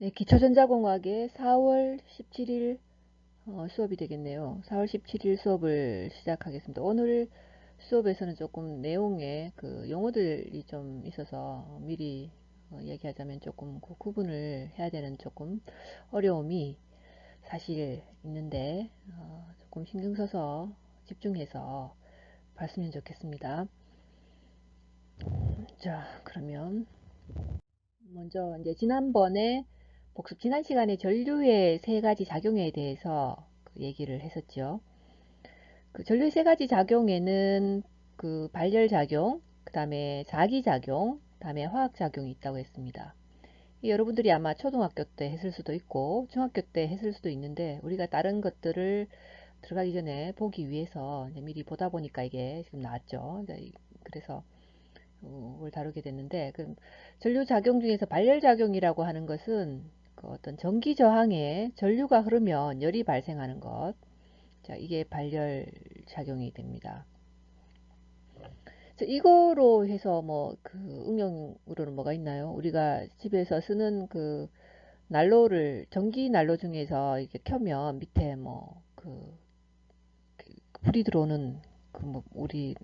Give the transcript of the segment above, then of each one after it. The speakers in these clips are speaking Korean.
네, 기초전자공학의 4월 17일 수업이 되겠네요. 4월 17일 수업을 시작하겠습니다. 오늘 수업에서는 조금 내용에 그 용어들이 좀 있어서 미리 얘기하자면 조금 그 구분을 해야 되는 조금 어려움이 사실 있는데 조금 신경 써서 집중해서 봤으면 좋겠습니다. 자, 그러면 먼저 이제 지난번에 지난 시간에 전류의 세 가지 작용에 대해서 그 얘기를 했었죠. 그 전류의 세 가지 작용에는 그 발열작용, 그 다음에 자기작용, 그 다음에 화학작용이 있다고 했습니다. 여러분들이 아마 초등학교 때 했을 수도 있고 중학교 때 했을 수도 있는데 우리가 다른 것들을 들어가기 전에 보기 위해서 미리 보다 보니까 이게 지금 나왔죠. 그래서 걸 다루게 됐는데, 그럼 전류작용 중에서 발열작용이라고 하는 것은 그 어떤 전기 저항에 전류가 흐르면 열이 발생하는 것. 자, 이게 발열작용이 됩니다. 이거로 해서 뭐 그 응용으로는 뭐가 있나요? 우리가 집에서 쓰는 그 난로를 전기 난로 중에서 이렇게 켜면 밑에 불이 들어오는 그 뭐 우리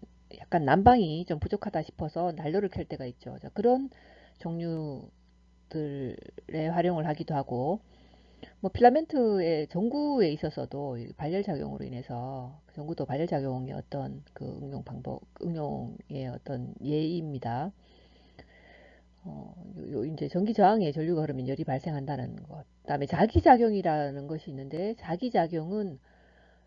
약간 난방이 좀 부족하다 싶어서 난로를 켤 때가 있죠. 자, 그런 종류들의 활용을 하기도 하고, 뭐 필라멘트의 전구에 있어서도 발열 작용으로 인해서 전구도 발열 작용의 어떤 그 응용 방법, 응용의 어떤 예입니다. 이제 전기 저항에 전류가 흐르면 열이 발생한다는 것. 그다음에 자기작용이라는 것이 있는데, 자기작용은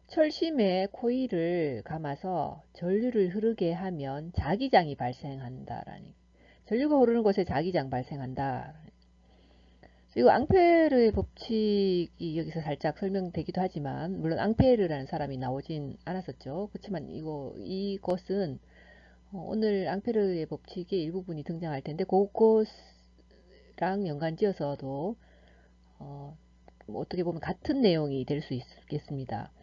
철심에 코일을 감아서 전류를 흐르게 하면 자기장이 발생한다라는. 전류가 흐르는 곳에 자기장 발생한다. 그리고 앙페르의 법칙이 여기서 살짝 설명되기도 하지만, 물론 앙페르라는 사람이 나오진 않았었죠. 그렇지만 이것은 오늘 앙페르의 법칙의 일부분이 등장할 텐데, 그것랑 연관지어서도 어, 어떻게 보면 같은 내용이 될 수 있겠습니다.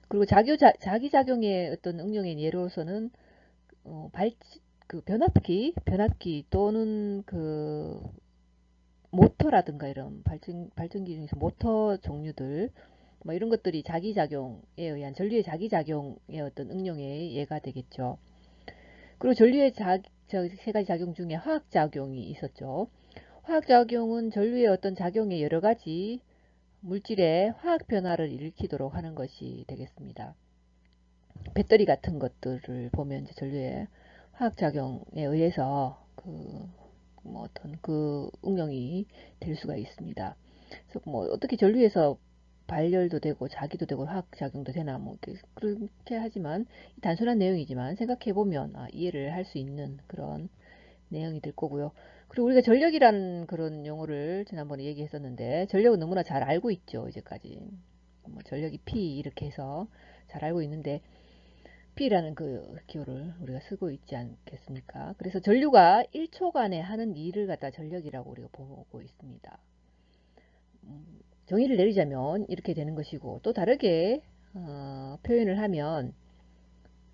그리고 자기작용의 어떤 응용의 예로서는 어, 발, 그 변압기 또는 그 모터라든가 이런 발전기 중에서 모터 종류들, 뭐 이런 것들이 자기작용에 의한 전류의 자기작용의 어떤 응용의 예가 되겠죠. 그리고 전류의 세 가지 작용 중에 화학작용이 있었죠. 화학작용은 전류의 어떤 작용의 여러 가지 물질의 화학 변화를 일으키도록 하는 것이 되겠습니다. 배터리 같은 것들을 보면 이제 전류의 화학작용에 의해서 뭐 어떤 그 응용이 될 수가 있습니다. 그래서 뭐 어떻게 전류에서 발열도 되고 자기도 되고 화학작용도 되나 뭐 그렇게 하지만 단순한 내용이지만 생각해 보면 이해를 할 수 있는 그런 내용이 될 거고요. 그리고 우리가 전력이라는 그런 용어를 지난번에 얘기했었는데, 전력은 너무나 잘 알고 있죠. 이제까지 뭐 전력이 P 이렇게 해서 잘 알고 있는데, P라는 그 기호를 우리가 쓰고 있지 않겠습니까? 그래서 전류가 1초간에 하는 일을 갖다 전력이라고 우리가 보고 있습니다. 정의를 내리자면 이렇게 되는 것이고, 또 다르게 표현을 하면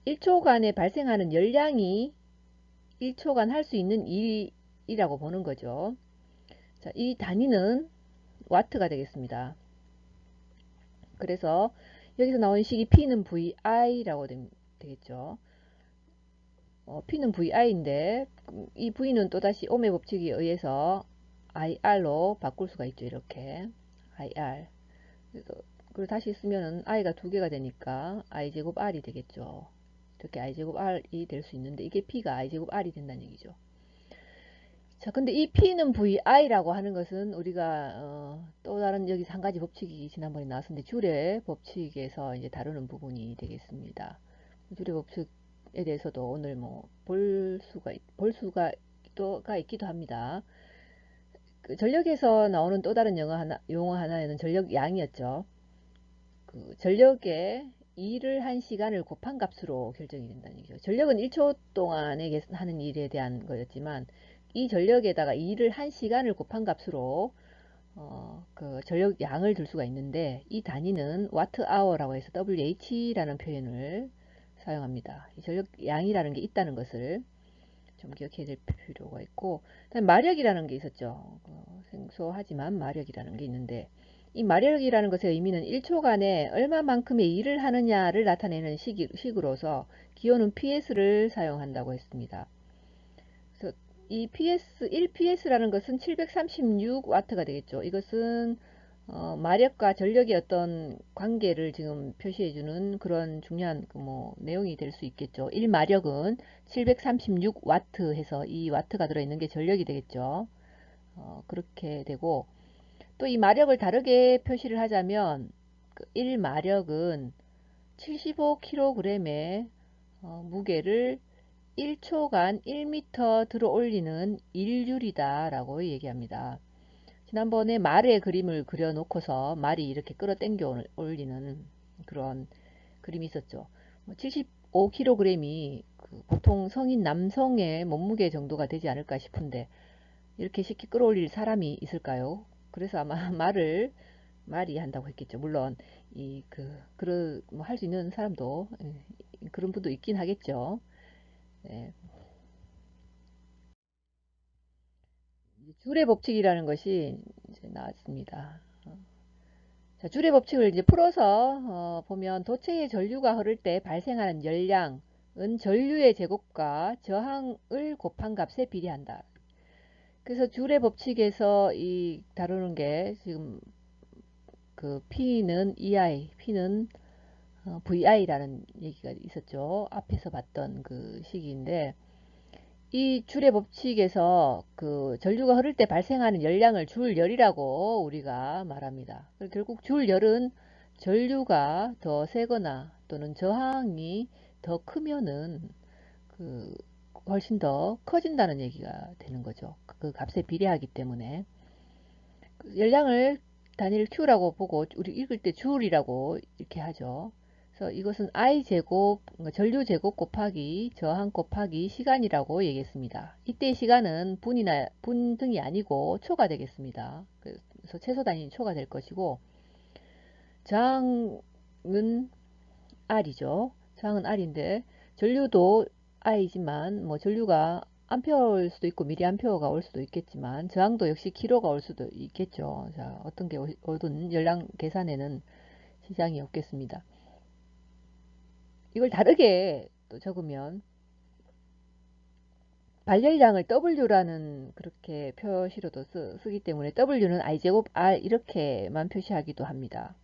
1초간에 발생하는 열량이 1초간 할 수 있는 일이라고 보는 거죠. 자, 이 단위는 와트가 되겠습니다. 그래서 여기서 나온 식이 P는 VI라고 되겠죠. P는 VI인데 이 V는 또다시 옴의 법칙에 의해서 IR로 바꿀 수가 있죠. 이렇게 IR. 그래서 그걸 다시 쓰면은 I가 두 개가 되니까 I제곱 R이 되겠죠. 이렇게 I제곱 R이 될 수 있는데 이게 P가 I제곱 R이 된다는 얘기죠. 자, 근데 이 P는 VI라고 하는 것은 우리가 또 다른 여기서 한 가지 법칙이 지난번에 나왔었는데 줄의 법칙에서 이제 다루는 부분이 되겠습니다. 줄의 법칙에 대해서도 오늘 뭐 볼 수가 또가 있기도 합니다. 그 전력에서 나오는 또 다른 용어 하나에는 전력량이었죠. 그 전력의 일을 한 시간을 곱한 값으로 결정이 된다는 얘기죠. 전력은 1초 동안에 하는 일에 대한 거였지만 이 전력에다가 일을 한 시간을 곱한 값으로 그 전력 양을 둘 수가 있는데, 이 단위는 와트 아워라고 해서 WH라는 표현을 사용합니다. 이 전력 양이라는 게 있다는 것을 좀 기억해야 될 필요가 있고, 그다음에 마력이라는 게 있었죠. 생소하지만 마력이라는 게 있는데, 이 마력이라는 것의 의미는 1초간에 얼마만큼의 일을 하느냐를 나타내는 식으로서 기호는 PS를 사용한다고 했습니다. 그래서 이 PS, 1PS라는 것은 736W가 되겠죠. 이것은 마력과 전력의 어떤 관계를 지금 표시해주는 그런 중요한 내용이 될 수 있겠죠. 1마력은 736W 해서 이 와트가 들어있는 게 전력이 되겠죠. 그렇게 되고, 또 이 마력을 다르게 표시를 하자면 1마력은 75kg의 무게를 1초간 1m 들어 올리는 일률이다 라고 얘기합니다. 지난번에 말의 그림을 그려놓고서 말이 이렇게 끌어당겨 올리는 그런 그림이 있었죠. 75kg이 보통 성인 남성의 몸무게 정도가 되지 않을까 싶은데 이렇게 쉽게 끌어올릴 사람이 있을까요? 그래서 아마 말이 한다고 했겠죠. 물론 할 수 있는 사람도 그런 분도 있긴 하겠죠. 네. 줄의 법칙이라는 것이 이제 나왔습니다. 자, 줄의 법칙을 이제 풀어서 보면 도체의 전류가 흐를 때 발생하는 열량은 전류의 제곱과 저항을 곱한 값에 비례한다. 그래서 줄의 법칙에서 이 다루는 게 지금 P는 EI, P는 VI라는 얘기가 있었죠. 앞에서 봤던 그 식인데 이 줄의 법칙에서 전류가 흐를 때 발생하는 열량을 줄열이라고 우리가 말합니다. 결국 줄열은 전류가 더 세거나 또는 저항이 더 크면은 훨씬 더 커진다는 얘기가 되는 거죠. 그 값에 비례하기 때문에 열량을 단일 Q라고 보고 우리 읽을 때 줄이라고 이렇게 하죠. 그래서 이것은 I 제곱, 전류 제곱 곱하기 저항 곱하기 시간이라고 얘기했습니다. 이때 시간은 분 등이 아니고 초가 되겠습니다. 그래서 최소 단위는 초가 될 것이고 저항은 R이죠. 저항은 R인데 전류도 I지만 전류가 암페어일 수도 있고 미리암페어가 올 수도 있겠지만 저항도 역시 킬로가 올 수도 있겠죠. 자, 어떤 게 오든 열량 계산에는 지장이 없겠습니다. 이걸 다르게 또 적으면 발열량을 W라는 그렇게 표시로도 쓰기 때문에 W는 I제곱 R 이렇게만 표시하기도 합니다.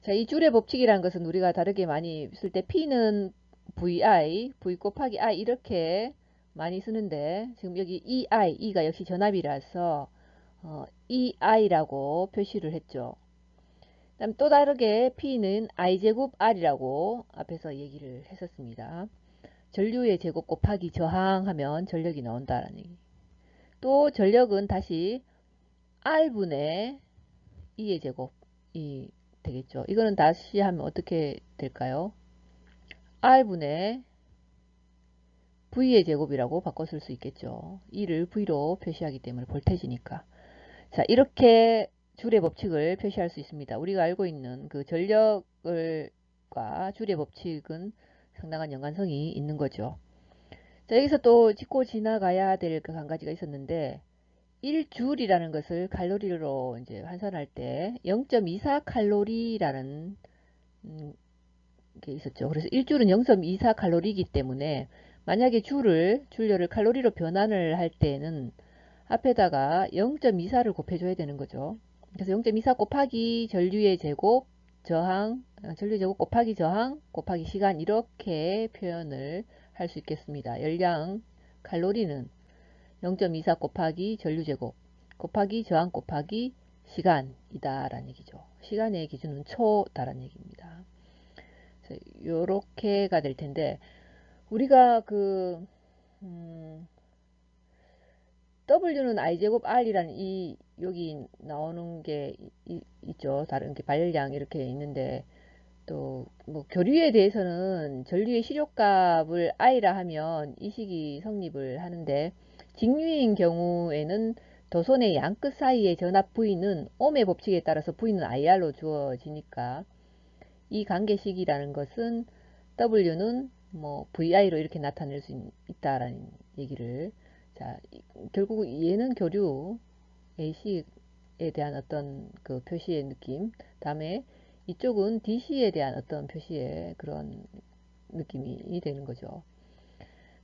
자, 이 줄의 법칙이라는 것은 우리가 다르게 많이 쓸 때 P는 VI, V 곱하기 I 이렇게 많이 쓰는데 지금 여기 EI, E가 역시 전압이라서 EI라고 표시를 했죠. 그다음 또 다르게 P는 I제곱 R이라고 앞에서 얘기를 했었습니다. 전류의 제곱 곱하기 저항하면 전력이 나온다라는 얘기. 또 전력은 다시 R분의 E의 제곱이 되겠죠. 이거는 다시 하면 어떻게 될까요? R분의 V의 제곱이라고 바꿔 쓸 수 있겠죠. E를 V로 표시하기 때문에 볼테지니까. 자, 이렇게 줄의 법칙을 표시할 수 있습니다. 우리가 알고 있는 그 전력과 줄의 법칙은 상당한 연관성이 있는 거죠. 자, 여기서 또 짚고 지나가야 될 그 한 가지가 있었는데 1줄이라는 것을 칼로리로 이제 환산할 때 0.24 칼로리라는 게 있었죠. 그래서 1줄은 0.24 칼로리이기 때문에 만약에 줄열을 칼로리로 변환을 할 때는 앞에다가 0.24를 곱해줘야 되는 거죠. 그래서 0.24 곱하기 전류의 제곱, 전류 제곱 곱하기 저항, 곱하기 시간 이렇게 표현을 할 수 있겠습니다. 열량, 칼로리는 0.24 곱하기 전류 제곱, 곱하기 저항 곱하기 시간이다 라는 얘기죠. 시간의 기준은 초다라는 얘기입니다. 요렇게가 될 텐데 우리가 W는 I제곱 R이라는 여기 나오는 게 있죠. 다른 게 발열량 이렇게 있는데 또 교류에 대해서는 전류의 시료값을 I라 하면 이 식이 성립을 하는데 직류인 경우에는 도선의 양끝 사이의 전압 V는 옴의 법칙에 따라서 V는 IR로 주어지니까 이 관계식이라는 것은 W는 VI로 이렇게 나타낼 수 있다라는 얘기를. 자, 결국 얘는 교류 AC에 대한 어떤 그 표시의 느낌, 다음에 이쪽은 DC에 대한 어떤 표시의 그런 느낌이 되는 거죠.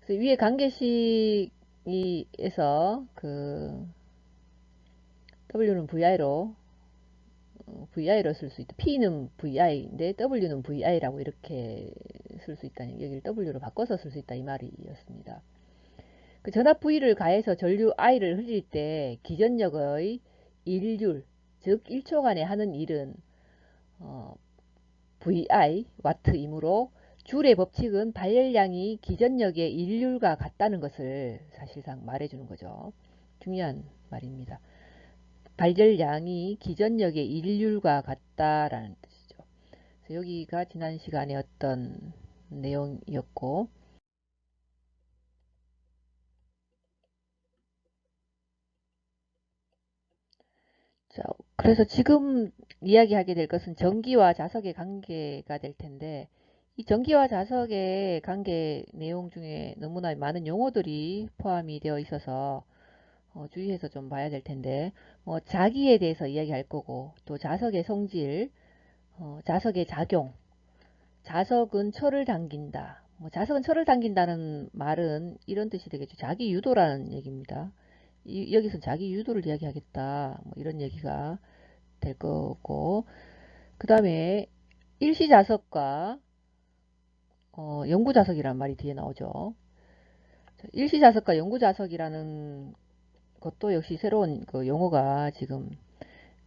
그래서 위에 관계식에서 그 W는 VI로 쓸 수 있다. P는 VI인데 W는 VI라고 이렇게 쓸 수 있다는, 여기를 W로 바꿔서 쓸 수 있다 이 말이었습니다. 그 전압 V를 가해서 전류 I를 흘릴 때 기전력의 일률, 즉 1초간에 하는 일은 VI 와트이므로 줄의 법칙은 발열량이 기전력의 일률과 같다는 것을 사실상 말해주는 거죠. 중요한 말입니다. 발열량이 기전력의 일률과 같다라는 뜻이죠. 그래서 여기가 지난 시간에 어떤 내용이었고, 자, 그래서 지금 이야기하게 될 것은 전기와 자석의 관계가 될 텐데, 이 전기와 자석의 관계 내용 중에 너무나 많은 용어들이 포함이 되어 있어서 주의해서 좀 봐야 될 텐데, 자기에 대해서 이야기할 거고, 또 자석의 성질, 자석의 작용, 자석은 철을 당긴다. 자석은 철을 당긴다는 말은 이런 뜻이 되겠죠. 자기 유도라는 얘기입니다. 여기서 자기 유도를 이야기하겠다. 이런 얘기가 될 거고, 그 다음에 일시자석과 영구자석이라는 말이 뒤에 나오죠. 일시자석과 영구자석이라는 것도 역시 새로운 그 용어가 지금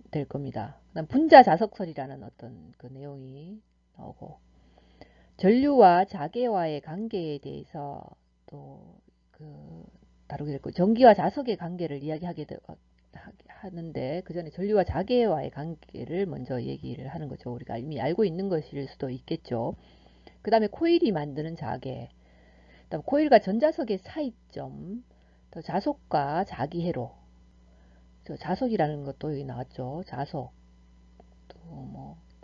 될 겁니다. 그다음 분자자석설이라는 어떤 그 내용이 나오고, 전류와 자계와의 관계에 대해서 또 그 다루게 될 거고, 전기와 자석의 관계를 이야기하게 하는데 그 전에 전류와 자계와의 관계를 먼저 얘기를 하는 거죠. 우리가 이미 알고 있는 것일 수도 있겠죠. 그 다음에 코일이 만드는 자계, 그다음 코일과 전자석의 차이점, 또 자석과 자기회로, 자석이라는 것도 여기 나왔죠. 자석,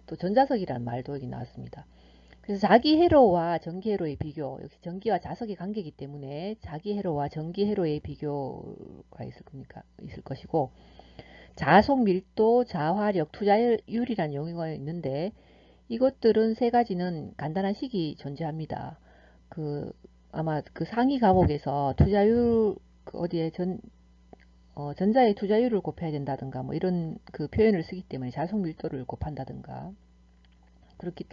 또 전자석이라는 말도 여기 나왔습니다. 그래서 자기 회로와 전기 회로의 비교, 역시 전기와 자석의 관계이기 때문에 자기 회로와 전기 회로의 비교가 있을 것이고, 자속 밀도, 자화력, 투자율이라는 용어가 있는데, 이것들은 세 가지는 간단한 식이 존재합니다. 아마 그 상위 과목에서 투자율, 어디에 전자의 투자율을 곱해야 된다든가, 이런 그 표현을 쓰기 때문에 자속 밀도를 곱한다든가,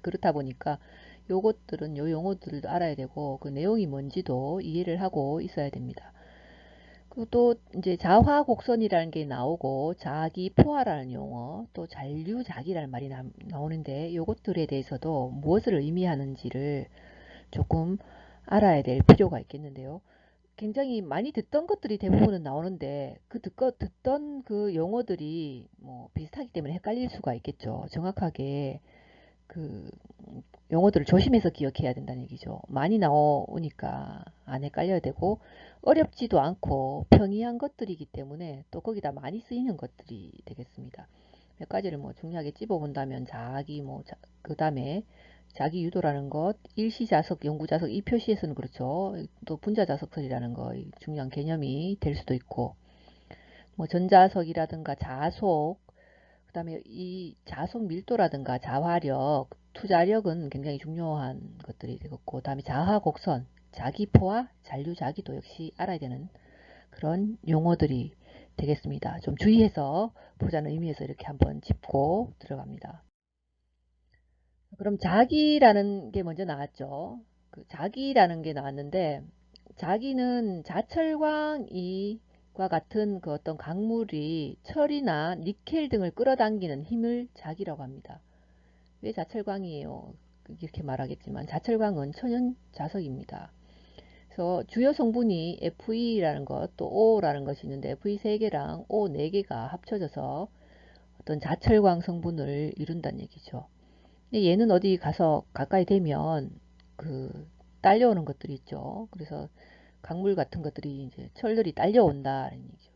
그렇다 보니까 요것들은 요 용어들도 알아야 되고, 그 내용이 뭔지도 이해를 하고 있어야 됩니다. 그리고 또 이제 자화 곡선이라는 게 나오고, 자기 포화라는 용어, 또 잔류자기라는 말이 나오는데, 요것들에 대해서도 무엇을 의미하는지를 조금 알아야 될 필요가 있겠는데요. 굉장히 많이 듣던 것들이 대부분은 나오는데, 듣던 그 용어들이 비슷하기 때문에 헷갈릴 수가 있겠죠. 정확하게 그 용어들을 조심해서 기억해야 된다는 얘기죠. 많이 나오니까 안 헷갈려야 되고, 어렵지도 않고 평이한 것들이기 때문에 또 거기다 많이 쓰이는 것들이 되겠습니다. 몇 가지를 중요하게 찝어본다면, 그 다음에 자기 유도라는 것, 일시자석, 영구자석, 이 표시에서는 그렇죠. 또 분자자석설이라는 거 중요한 개념이 될 수도 있고, 전자석이라든가 자속, 그 다음에 이 자속 밀도라든가 자화력, 투자력은 굉장히 중요한 것들이 되겠고, 그 다음에 자화 곡선, 자기포와 잔류자기도 역시 알아야 되는 그런 용어들이 되겠습니다. 좀 주의해서 보자는 의미에서 이렇게 한번 짚고 들어갑니다. 그럼 자기라는 게 먼저 나왔죠. 그 자기라는 게 나왔는데, 자기는 자철광과 같은 그 어떤 강물이 철이나 니켈 등을 끌어당기는 힘을 자기라고 합니다. 왜 자철광이에요? 이렇게 말하겠지만, 자철광은 천연 자석입니다. 그래서 주요 성분이 FE라는 것, 또 O라는 것이 있는데, FE 3개랑 O 4개가 합쳐져서 어떤 자철광 성분을 이룬다는 얘기죠. 근데 얘는 어디 가서 가까이 되면 딸려오는 것들이 있죠. 그래서 강물 같은 것들이 이제 철들이 딸려온다는 얘기죠.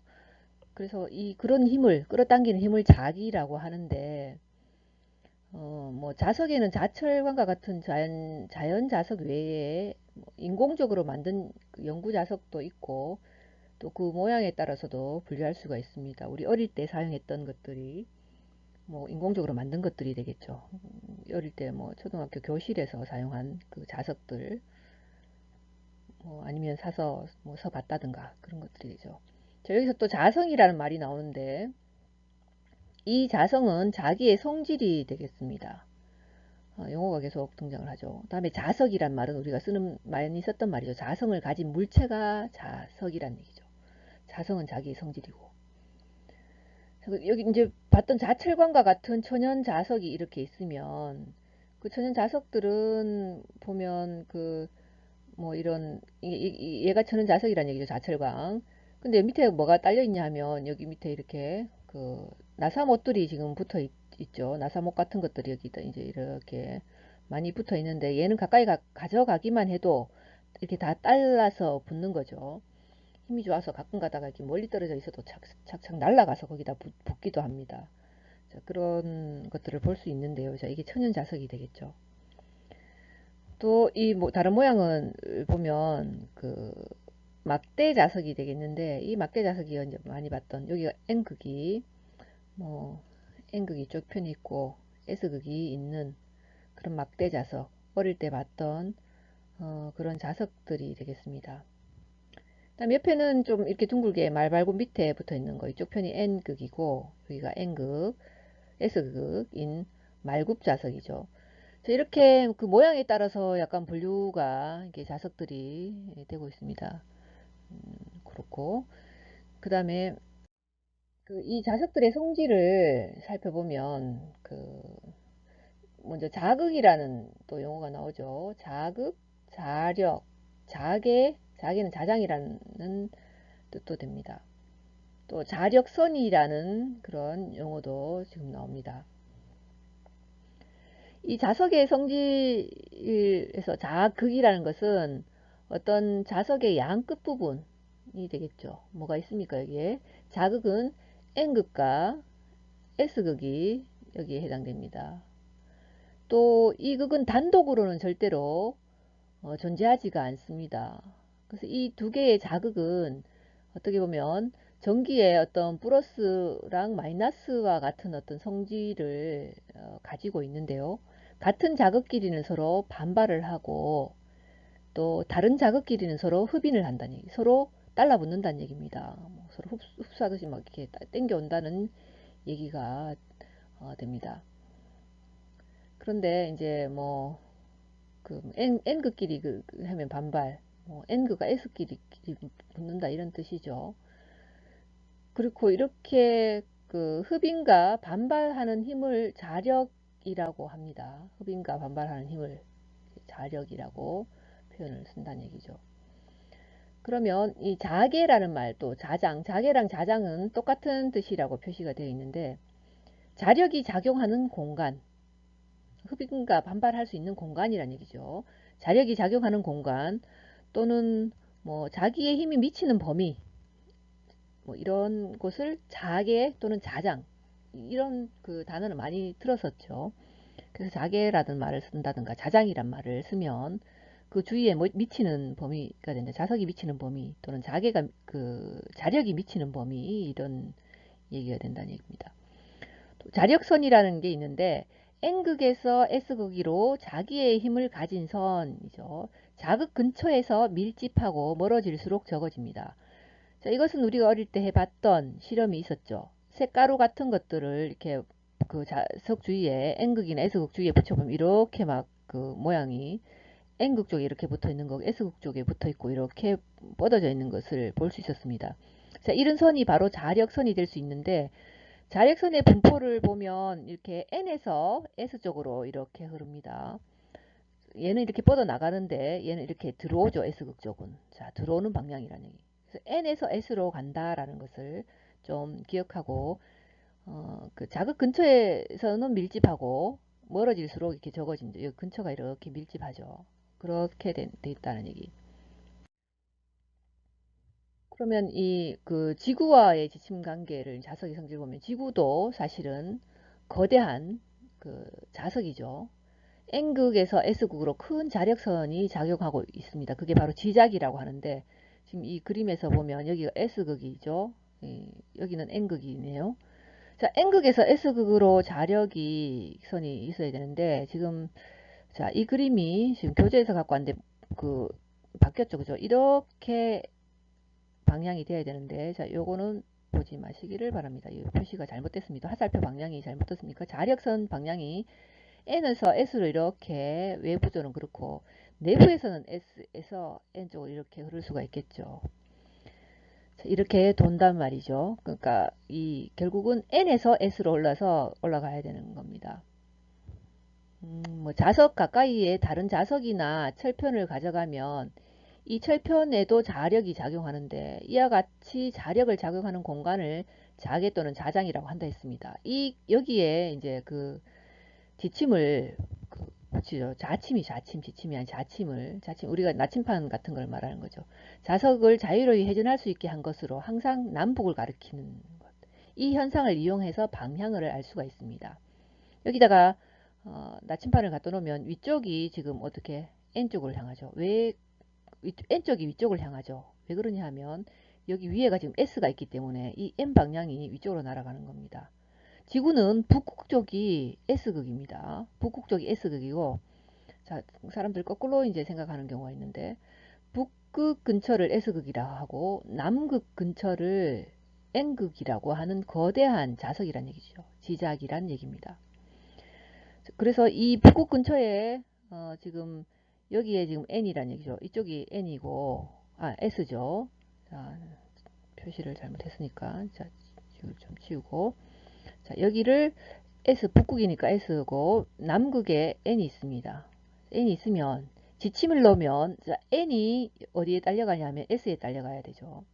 그래서 그런 힘을 끌어당기는 힘을 자기라고 하는데, 자석에는 자철광과 같은 자연 자석 외에 인공적으로 만든 그 연구 자석도 있고 또 그 모양에 따라서도 분류할 수가 있습니다. 우리 어릴 때 사용했던 것들이 뭐 인공적으로 만든 것들이 되겠죠. 어릴 때 뭐 초등학교 교실에서 사용한 그 자석들 아니면 사서 뭐 써봤다든가 그런 것들이 되죠. 자, 여기서 또 자성이라는 말이 나오는데 이 자성은 자기의 성질이 되겠습니다. 용어가 계속 등장을 하죠. 다음에 자석이란 말은 우리가 많이 썼던 말이죠. 자성을 가진 물체가 자석이란 얘기죠. 자성은 자기의 성질이고. 여기 이제 봤던 자철광과 같은 천연 자석이 이렇게 있으면 그 천연 자석들은 보면 그 뭐 이런 얘가 천연 자석이란 얘기죠. 자철광. 근데 밑에 뭐가 딸려 있냐 하면 여기 밑에 이렇게 그 나사못들이 지금 붙어 있죠. 나사못 같은 것들이 여기다 이제 이렇게 많이 붙어 있는데 얘는 가까이 가져가기만 해도 이렇게 다 딸라서 붙는 거죠. 힘이 좋아서 가끔 가다가 이렇게 멀리 떨어져 있어도 착착 날아가서 거기다 붙기도 합니다. 자, 그런 것들을 볼 수 있는데요. 자, 이게 천연 자석이 되겠죠. 또 이 뭐 다른 모양은 보면 그 막대 자석이 되겠는데 이 막대 자석이 이제 많이 봤던 여기가 N극이 뭐 N극이 쪽 편이 있고 S극이 있는 그런 막대 자석 어릴 때 봤던 그런 자석들이 되겠습니다. 다음 옆에는 좀 이렇게 둥글게 말발굽 밑에 붙어 있는 거 이쪽 편이 N극이고 여기가 N극 S극인 말굽 자석이죠. 이렇게 그 모양에 따라서 약간 분류가 이게 자석들이 되고 있습니다. 그렇고 그 다음에 그 이 자석들의 성질을 살펴보면 그 먼저 자극이라는 또 용어가 나오죠. 자극, 자력, 자개는 자장이라는 뜻도 됩니다. 또 자력선이라는 그런 용어도 지금 나옵니다. 이 자석의 성질에서 자극이라는 것은 어떤 자석의 양 끝부분이 되겠죠. 뭐가 있습니까? 여기에 자극은 N극과 S극이 여기에 해당됩니다. 또 이 극은 단독으로는 절대로 존재하지가 않습니다. 그래서 이 두 개의 자극은 어떻게 보면 전기의 어떤 플러스랑 마이너스와 같은 어떤 성질을 가지고 있는데요. 같은 자극끼리는 서로 반발을 하고 또 다른 자극끼리는 서로 흡인을 한다는 얘기, 서로 달라붙는다는 얘기입니다. 뭐 서로 흡수하듯이 막 이렇게 땡겨온다는 얘기가 됩니다. 그런데 이제 뭐 그 N극끼리 하면 반발, 뭐 N극과 S끼리 붙는다 이런 뜻이죠. 그리고 이렇게 그 흡인과 반발하는 힘을 자력이라고 합니다. 흡인과 반발하는 힘을 자력이라고 표현을 쓴다는 얘기죠. 그러면 이 자개라는 말도 자개랑 자장은 똑같은 뜻이라고 표시가 되어 있는데 자력이 작용하는 공간, 흡인과 반발할 수 있는 공간이란 얘기죠. 자력이 작용하는 공간 또는 뭐 자기의 힘이 미치는 범위 뭐 이런 곳을 자개 또는 자장 이런 그 단어를 많이 들었었죠. 그래서 자개라는 말을 쓴다든가 자장이란 말을 쓰면 그 주위에 미치는 범위가 된다. 자석이 미치는 범위 또는 자개가 그 자력이 미치는 범위 이런 얘기가 된다는 얘기입니다. 또 자력선이라는 게 있는데 N극에서 S극으로 자기의 힘을 가진 선이죠. 자극 근처에서 밀집하고 멀어질수록 적어집니다. 자, 이것은 우리가 어릴 때 해봤던 실험이 있었죠. 색가루 같은 것들을 이렇게 그 자석 주위에 N극이나 S극 주위에 붙여보면 이렇게 막 그 모양이 N극 쪽에 이렇게 붙어 있는 거, S극 쪽에 붙어 있고 이렇게 뻗어져 있는 것을 볼 수 있었습니다. 자, 이런 선이 바로 자력선이 될 수 있는데 자력선의 분포를 보면 이렇게 N에서 S 쪽으로 이렇게 흐릅니다. 얘는 이렇게 뻗어 나가는데 얘는 이렇게 들어오죠. S극 쪽은. 자, 들어오는 방향이라는 얘기. 그래서 N에서 S로 간다라는 것을 좀 기억하고 그 자극 근처에서는 밀집하고 멀어질수록 이렇게 적어진다. 여기 근처가 이렇게 밀집하죠. 그렇게 돼 있다는 얘기. 그러면 이 그 지구와의 지침 관계를 자석의 성질 보면 지구도 사실은 거대한 그 자석이죠. N극에서 S극으로 큰 자력선이 작용하고 있습니다. 그게 바로 지작이라고 하는데, 지금 이 그림에서 보면 여기가 S극이죠. 여기는 N극이네요. 자, N극에서 S극으로 자력이 선이 있어야 되는데, 지금 자, 이 그림이 지금 교재에서 갖고 왔는데 그 바뀌었죠. 그죠? 이렇게 방향이 돼야 되는데, 자, 요거는 보지 마시기를 바랍니다. 이 표시가 잘못됐습니다. 화살표 방향이 잘못됐습니까? 자력선 방향이 N에서 S로 이렇게 외부적으로는 그렇고 내부에서는 S에서 N 쪽으로 이렇게 흐를 수가 있겠죠. 자, 이렇게 돈단 말이죠. 그러니까 이 결국은 N에서 S로 올라가야 되는 겁니다. 뭐 자석 가까이에 다른 자석이나 철편을 가져가면 이 철편에도 자력이 작용하는데 이와 같이 자력을 작용하는 공간을 자개 또는 자장이라고 한다 했습니다. 여기에 이제 그 지침을 붙이죠. 지침이 아닌 자침, 우리가 나침판 같은 걸 말하는 거죠. 자석을 자유로이 회전할 수 있게 한 것으로 항상 남북을 가리키는 것. 이 현상을 이용해서 방향을 알 수가 있습니다. 여기다가 나침판을 갖다 놓으면 위쪽이 지금 어떻게 N쪽을 향하죠. 왜 N쪽이 위쪽을 향하죠. 왜 그러냐 하면 여기 위에가 지금 S가 있기 때문에 이 N 방향이 위쪽으로 날아가는 겁니다. 지구는 북극 쪽이 S극입니다. 북극 쪽이 S극이고, 자, 사람들 거꾸로 이제 생각하는 경우가 있는데, 북극 근처를 S극이라고 하고, 남극 근처를 N극이라고 하는 거대한 자석이란 얘기죠. 지작이란 얘기입니다. 그래서 이 북극 근처에, 지금, 여기에 지금 N이란 얘기죠. 이쪽이 N이고, S죠. 자, 표시를 잘못했으니까, 자, 좀 치우고, 자, 여기를 북극이니까 S고 남극에 N이 있습니다. N이 있으면 지침을 넣으면 자, N이 어디에 딸려가냐면 S에 딸려가야 되죠.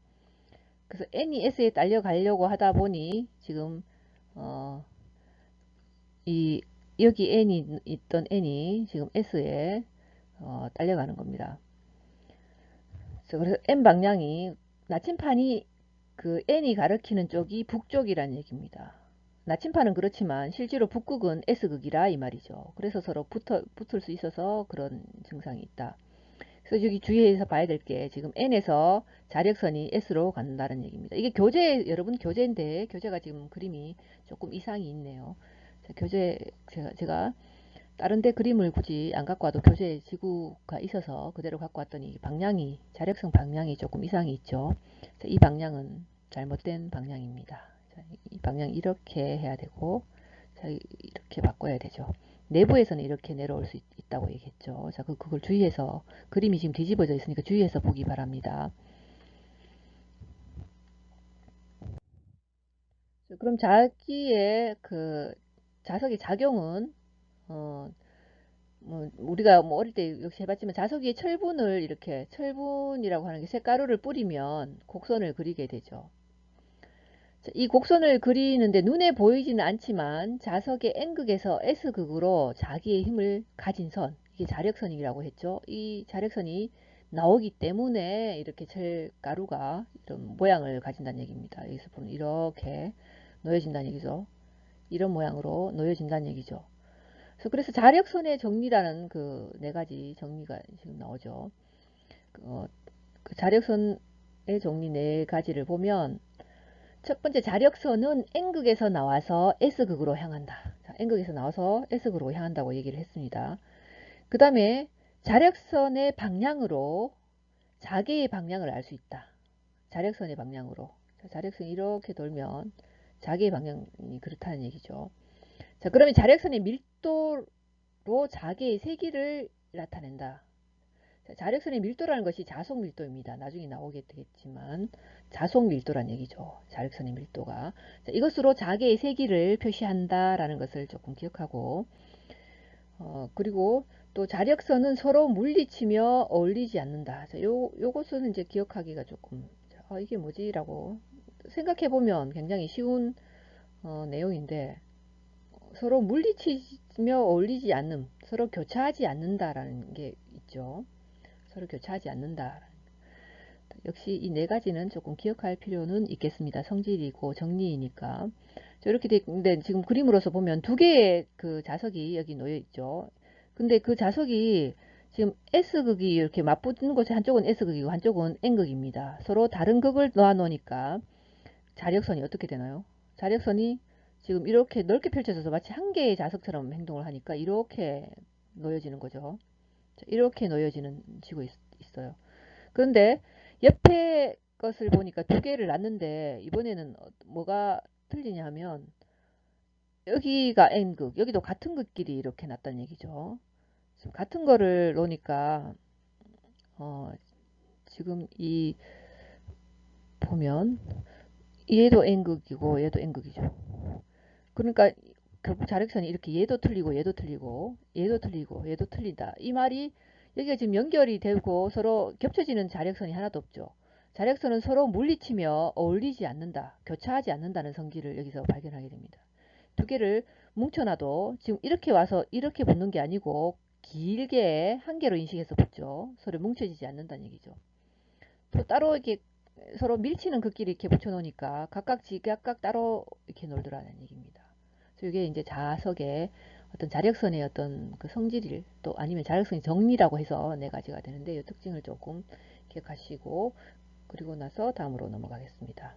그래서 N이 S에 딸려가려고 하다 보니 지금 이 여기 N이 있던 N이 지금 S에 딸려가는 겁니다. 그래서 N 방향이 나침판이 그 N이 가리키는 쪽이 북쪽이란 얘기입니다. 나침판은 그렇지만 실제로 북극은 S극이라 이 말이죠. 그래서 서로 붙을 수 있어서 그런 증상이 있다. 그래서 여기 주의해서 봐야 될 게 지금 N에서 자력선이 S로 간다는 얘기입니다. 이게 여러분 교재인데 교재가 지금 그림이 조금 이상이 있네요. 자, 제가 다른 데 그림을 굳이 안 갖고 와도 교재에 지구가 있어서 그대로 갖고 왔더니 자력선 방향이 조금 이상이 있죠. 자, 이 방향은 잘못된 방향입니다. 자, 이 방향 이렇게 해야 되고, 자, 이렇게 바꿔야 되죠. 내부에서는 이렇게 내려올 수 있다고 얘기했죠. 자, 그걸 주의해서, 그림이 지금 뒤집어져 있으니까 주의해서 보기 바랍니다. 그럼 자기의 그 자석의 작용은, 뭐 우리가 뭐 어릴 때 역시 해봤지만 자석 위에 철분이라고 하는 게 쇳가루를 뿌리면 곡선을 그리게 되죠. 이 곡선을 그리는데 눈에 보이지는 않지만 자석의 N극에서 S극으로 자기의 힘을 가진 선, 이게 자력선이라고 했죠. 이 자력선이 나오기 때문에 이렇게 쇳가루가 이런 모양을 가진다는 얘기입니다. 여기서 보면 이렇게 놓여진다는 얘기죠. 이런 모양으로 놓여진다는 얘기죠. 그래서 자력선의 정리라는 그 네 가지 정리가 지금 나오죠. 그 자력선의 정리 네 가지를 보면 첫 번째 자력선은 N극에서 나와서 S극으로 향한다. 자, N극에서 나와서 S극으로 향한다고 얘기를 했습니다. 그 다음에 자력선의 방향으로 자개의 방향을 알 수 있다. 자력선의 방향으로. 자, 자력선이 이렇게 돌면 자개의 방향이 그렇다는 얘기죠. 자, 그러면 자력선의 밀도로 자개의 세기를 나타낸다. 자, 자력선의 밀도라는 것이 자속 밀도입니다. 나중에 나오게 되겠지만 자속 밀도란 얘기죠. 자력선의 밀도가. 자, 이것으로 자개의 세기를 표시한다라는 것을 조금 기억하고 그리고 또 자력선은 서로 물리치며 어울리지 않는다. 자, 요것은 이제 기억하기가 조금 이게 뭐지라고 생각해 보면 굉장히 쉬운 내용인데 서로 물리치며 어울리지 않는, 서로 교차하지 않는다라는 게 있죠. 서로 교차하지 않는다. 역시 이 네 가지는 조금 기억할 필요는 있겠습니다. 성질이고 정리이니까. 이렇게 돼 있는데 지금 그림으로서 보면 두 개의 그 자석이 여기 놓여 있죠. 근데 그 자석이 지금 S극이 이렇게 맞붙는 곳에 한쪽은 S극이고 한쪽은 N극입니다. 서로 다른 극을 놓아 놓으니까 자력선이 어떻게 되나요? 자력선이 지금 이렇게 넓게 펼쳐져서 마치 한 개의 자석처럼 행동을 하니까 이렇게 놓여지는 거죠. 이렇게 놓여지고 있어요. 그런데 옆에 것을 보니까 두 개를 놨는데 이번에는 뭐가 틀리냐 하면 여기가 N극, 여기도 같은 극끼리 이렇게 놨다는 얘기죠. 지금 같은 거를 놓으니까 지금 이 보면 얘도 N극이고 얘도 N극이죠. 그러니까 결국 자력선이 이렇게 얘도 틀리고 얘도 틀리고 얘도 틀리고 얘도 틀린다. 이 말이 여기가 지금 연결이 되고 서로 겹쳐지는 자력선이 하나도 없죠. 자력선은 서로 물리치며 어울리지 않는다. 교차하지 않는다는 성질을 여기서 발견하게 됩니다. 두 개를 뭉쳐놔도 지금 이렇게 와서 이렇게 붙는 게 아니고 길게 한 개로 인식해서 붙죠. 서로 뭉쳐지지 않는다는 얘기죠. 또 따로 이렇게 서로 밀치는 극끼리 이렇게 붙여놓으니까 각각 지각각 따로 이렇게 놀더라는 얘기입니다. 그래서 이게 이제 자석의 어떤 자력선의 어떤 그 성질을 또 아니면 자력선의 정리라고 해서 네 가지가 되는데 이 특징을 조금 기억하시고 그리고 나서 다음으로 넘어가겠습니다.